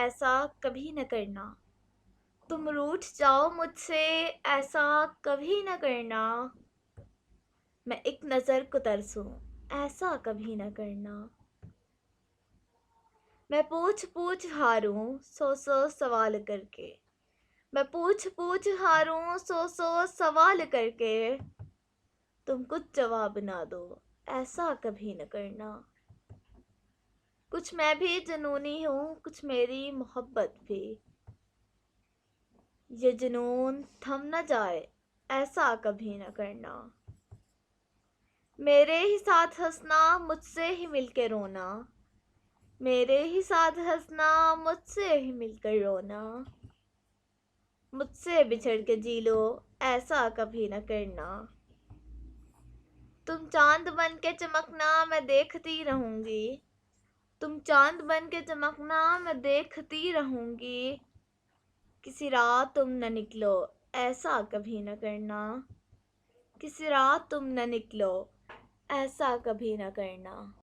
ऐसा कभी न करना। तुम रूठ जाओ मुझसे, ऐसा कभी न करना। मैं एक नज़र को तरसूं, ऐसा कभी न करना। मैं पूछ पूछ हारूं, सौ सौ सवाल करके। मैं पूछ पूछ हारूं, सौ सौ सवाल करके। तुम कुछ जवाब ना दो, ऐसा कभी न करना। कुछ मैं भी जुनूनी हूँ, कुछ मेरी मोहब्बत भी। ये जुनून थम न जाए, ऐसा कभी न करना। मेरे ही साथ हंसना, मुझसे ही मिलके रोना। मेरे ही साथ हंसना, मुझसे ही मिलकर रोना। मुझसे बिछड़ के जी लो, ऐसा कभी न करना। तुम चांद बन के चमकना, मैं देखती रहूंगी। तुम चांद बन के चमकना, मैं देखती रहूंगी। किसी रात तुम न निकलो, ऐसा कभी न करना। किसी रात तुम न निकलो, ऐसा कभी न करना।